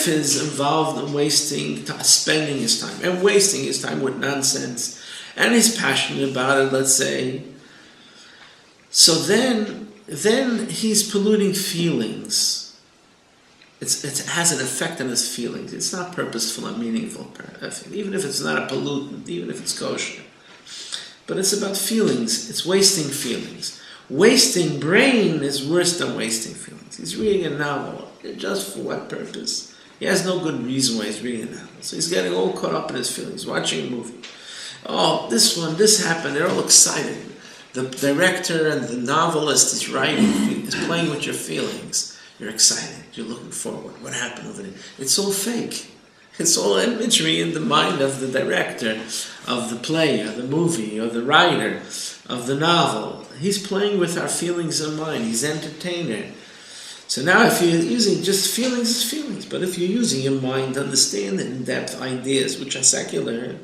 he's involved in spending his time with nonsense, and he's passionate about it, let's say, so then he's polluting feelings. It has an effect on his feelings. It's not purposeful and meaningful, even if it's not a pollutant, even if it's kosher. But it's about feelings. It's wasting feelings. Wasting brain is worse than wasting feelings. He's reading a novel. Just for what purpose? He has no good reason why he's reading a novel. So he's getting all caught up in his feelings, watching a movie. Oh, this happened. They're all excited. The director and the novelist is writing, is playing with your feelings. You're excited. You're looking forward. What happened over there? It's all fake. It's all imagery in the mind of the director, of the play, or the movie, or the writer, of the novel. He's playing with our feelings in mind. He's entertainer. So now if you're using just feelings, it's feelings. But if you're using your mind to understand in-depth ideas, which are secular,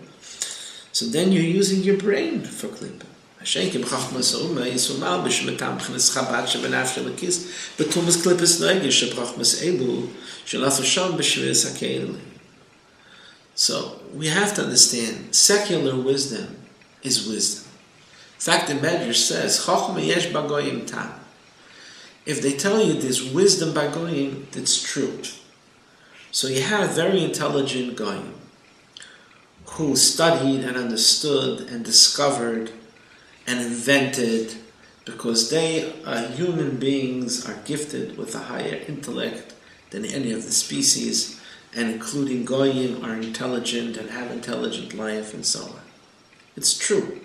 so then you're using your brain for klipa. So we have to understand, secular wisdom is wisdom. In fact, the Medrash says, "Chochma yesh bagoyim tam." If they tell you there's wisdom by goyim, it's true. So you have very intelligent goyim who studied and understood and discovered and invented, because they are human beings, are gifted with a higher intellect than any of the species, and including goyim are intelligent and have intelligent life and so on. It's true.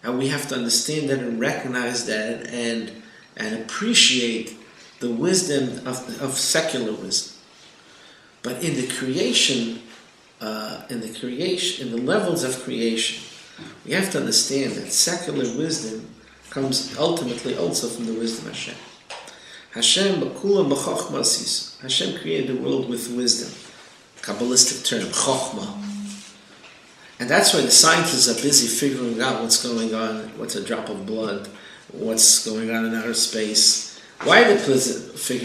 And we have to understand that and recognize that and appreciate the wisdom of secular wisdom. But in the creation, in the levels of creation, We have to understand that secular wisdom comes ultimately also from the wisdom of Hashem. Hashem created the world with wisdom. Kabbalistic term, chokhmah. And that's why the scientists are busy figuring out what's going on, what's a drop of blood, what's going on in outer space. Why are they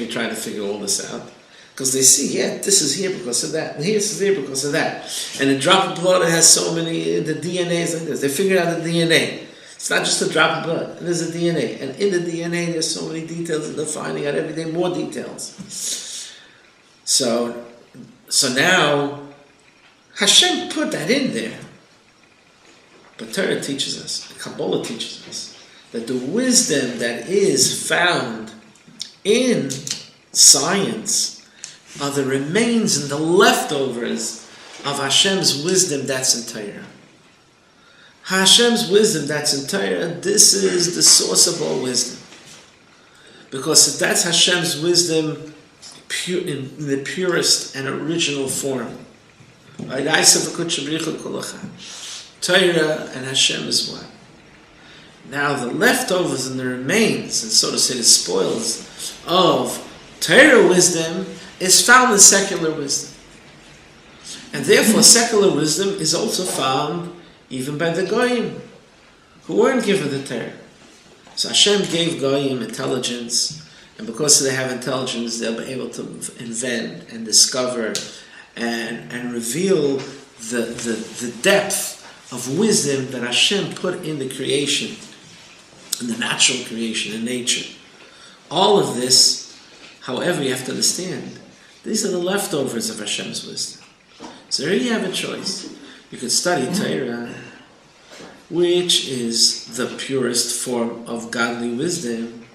trying to figure all this out? Because they see, this is here because of that, and this is here because of that. And a drop of blood has so many, the DNA is like this. They figured out the DNA. It's not just a drop of blood, there's a DNA. And in the DNA there's so many details, and they're finding out every day more details. So now, Hashem put that in there. But Torah teaches us, Kabbalah teaches us, that the wisdom that is found in science are the remains and the leftovers of Hashem's wisdom that's in Torah. Hashem's wisdom that's in Torah, this is the source of all wisdom. Because that's Hashem's wisdom in the purest and original form. Torah and Hashem is one. Now the leftovers and the remains, and so to say the spoils of Torah wisdom is found in secular wisdom. And therefore secular wisdom is also found even by the Goyim, who weren't given the Torah. So Hashem gave Goyim intelligence, and because they have intelligence, they'll be able to invent and discover and reveal the depth of wisdom that Hashem put in the creation, in the natural creation, in nature. All of this, however, you have to understand, these are the leftovers of Hashem's wisdom. So here you have a choice. You could study Torah, which is the purest form of godly wisdom,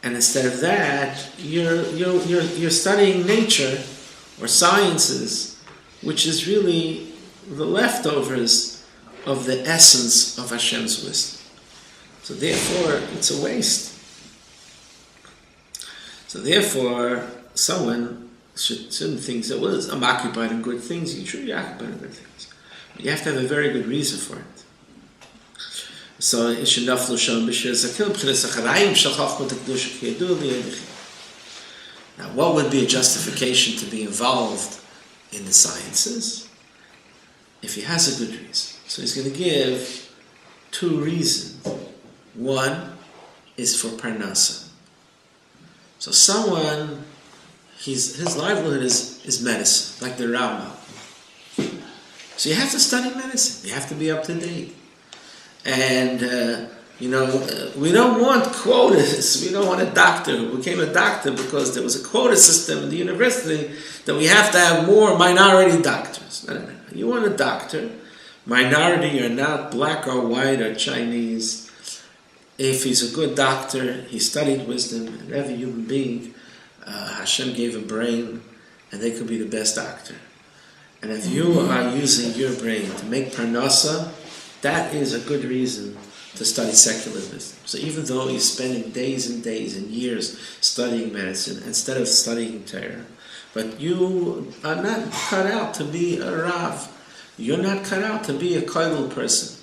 and instead of that, you're studying nature or sciences, which is really the leftovers of the essence of Hashem's wisdom. So therefore, it's a waste. So therefore, someone shouldn't think that, well, I'm occupied in good things. You should be occupied in good things. But you have to have a very good reason for it. So, now, what would be a justification to be involved in the sciences? If he has a good reason. So he's going to give two reasons. One is for parnasa. So someone, his livelihood is medicine, like the Rabbi. So you have to study medicine. You have to be up to date. And, we don't want quotas. We don't want a doctor who became a doctor because there was a quota system in the university that we have to have more minority doctors. No. You want a doctor, minority or not, black or white or Chinese. If he's a good doctor, he studied wisdom, and every human being, Hashem gave a brain, and they could be the best doctor. And if you are using your brain to make parnasa, that is a good reason to study secular wisdom. So even though you're spending days and days and years studying medicine instead of studying Torah, but you are not cut out to be a Rav. You're not cut out to be a kollel person.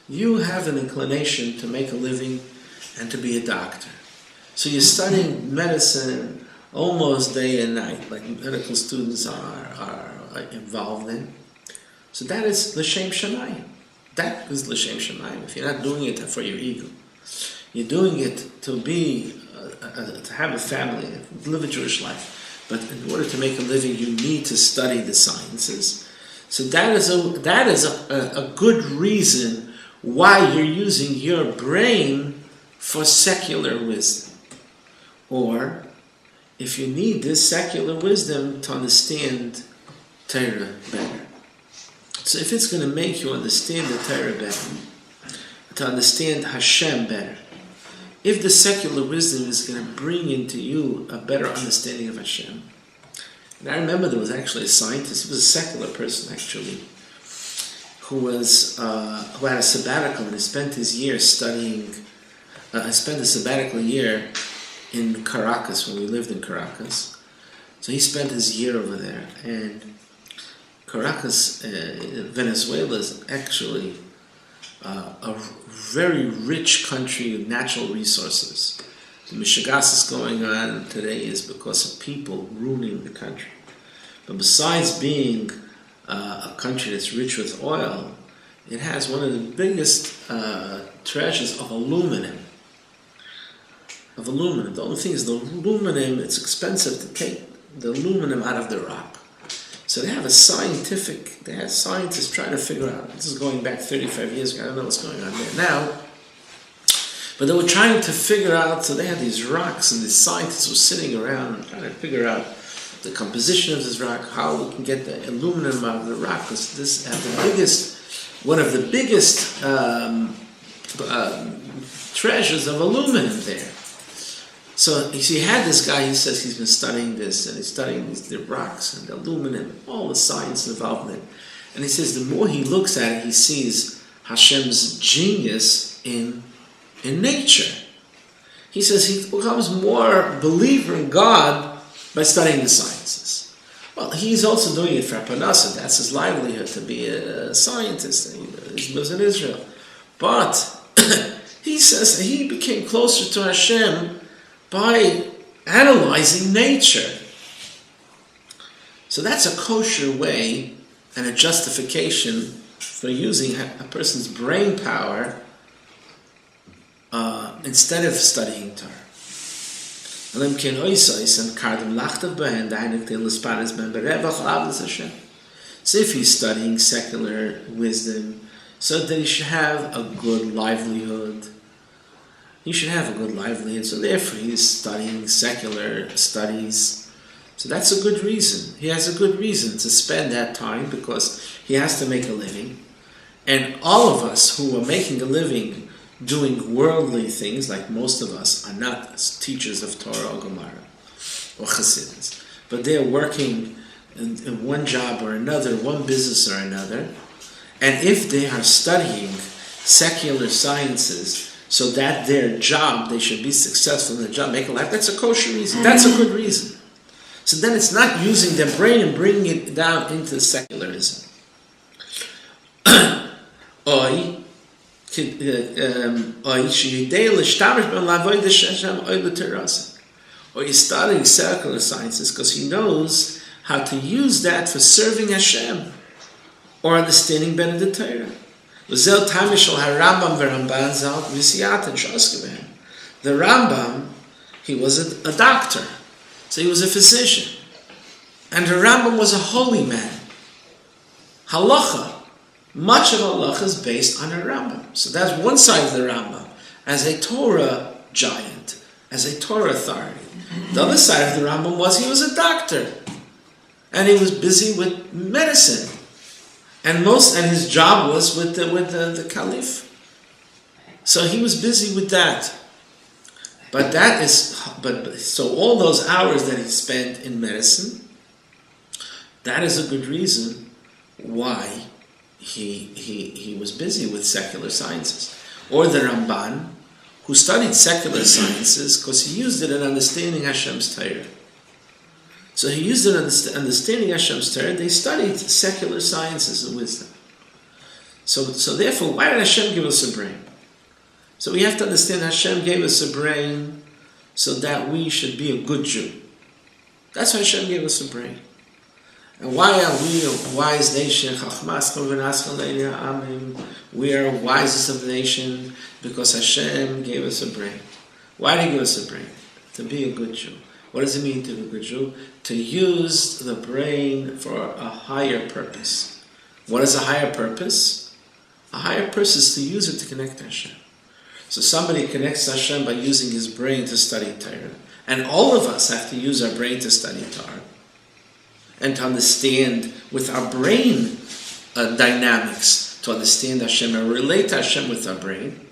You have an inclination to make a living and to be a doctor. So you're studying medicine almost day and night, like medical students are involved in. So that is l'shem shamayim. That is l'shem shamayim. If you're not doing it for your ego, you're doing it to be, to have a family, live a Jewish life. But in order to make a living, you need to study the sciences. So that is a good reason why you're using your brain for secular wisdom. Or, if you need this secular wisdom to understand Torah better. So if it's going to make you understand the Torah better, to understand Hashem better, if the secular wisdom is going to bring into you a better understanding of Hashem. And I remember there was actually a scientist, he was a secular person actually, who had a sabbatical, and he spent his year studying, spent a sabbatical year in Caracas, when we lived in Caracas. So he spent his year over there, and Caracas, Venezuela is actually a very rich country with natural resources. The mishigas is going on today is because of people ruining the country. But besides being a country that's rich with oil, it has one of the biggest treasures of aluminum. The only thing is the aluminum, it's expensive to take the aluminum out of the rock. So they have scientists trying to figure out, this is going back 35 years ago, I don't know what's going on there now, but they were trying to figure out, so they had these rocks and these scientists were sitting around trying to figure out the composition of this rock, how we can get the aluminum out of the rock, because this has one of the biggest treasures of aluminum there. So he had this guy, he says he's been studying this, and he's studying the rocks and the aluminum, all the science involved in it. And he says the more he looks at it, he sees Hashem's genius in nature. He says he becomes more believer in God by studying the sciences. Well, he's also doing it for Parnasa, that's his livelihood, to be a scientist. He lives in Israel. But he says he became closer to Hashem by analyzing nature. So that's a kosher way and a justification for using a person's brain power instead of studying Torah. So if he's studying secular wisdom, so that he should have a good livelihood, so therefore he is studying secular studies. So that's a good reason. He has a good reason to spend that time because he has to make a living. And all of us who are making a living doing worldly things, like most of us are not teachers of Torah or Gemara or Chassidus, but they're working in one job or another, one business or another. And if they are studying secular sciences, so that their job, they should be successful in their job, make a life, that's a kosher reason. That's a good reason. So then it's not using their brain and bringing it down into secularism. Or he's studying secular sciences because he knows how to use that for serving Hashem or understanding better the Torah. The Rambam, he was a doctor, so he was a physician. And the Rambam was a holy man. Halacha, much of halacha is based on the Rambam. So that's one side of the Rambam, as a Torah giant, as a Torah authority. The other side of the Rambam was he was a doctor, and he was busy with medicine. And his job was with the caliph. So he was busy with that. So all those hours that he spent in medicine, that is a good reason why he was busy with secular sciences. Or the Ramban, who studied secular sciences because he used it in understanding Hashem's Torah. So he used it in understanding Hashem's Torah. They studied secular sciences and wisdom. So therefore, why did Hashem give us a brain? So we have to understand Hashem gave us a brain so that we should be a good Jew. That's why Hashem gave us a brain. And why are we a wise nation? We are wisest of the nation because Hashem gave us a brain. Why did he give us a brain? To be a good Jew. What does it mean to be a good Jew? To use the brain for a higher purpose. What is a higher purpose? A higher purpose is to use it to connect to Hashem. So somebody connects to Hashem by using his brain to study Torah. And all of us have to use our brain to study Torah. And to understand with our brain dynamics, to understand Hashem and relate to Hashem with our brain.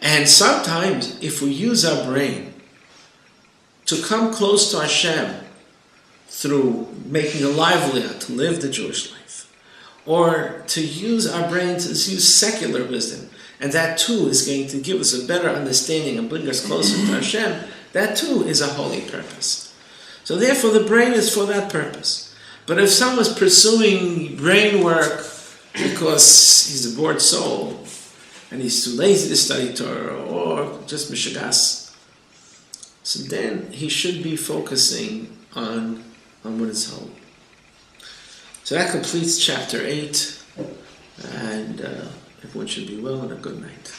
And sometimes, if we use our brain to come close to Hashem through making a livelihood, to live the Jewish life, or to use our brain to use secular wisdom, and that too is going to give us a better understanding and bring us closer to Hashem, that too is a holy purpose. So therefore the brain is for that purpose. But if someone's pursuing brain work because he's a bored soul and he's too lazy to study Torah or just mishagas, so then he should be focusing on what is home. So that completes chapter 8, and everyone should be well and a good night.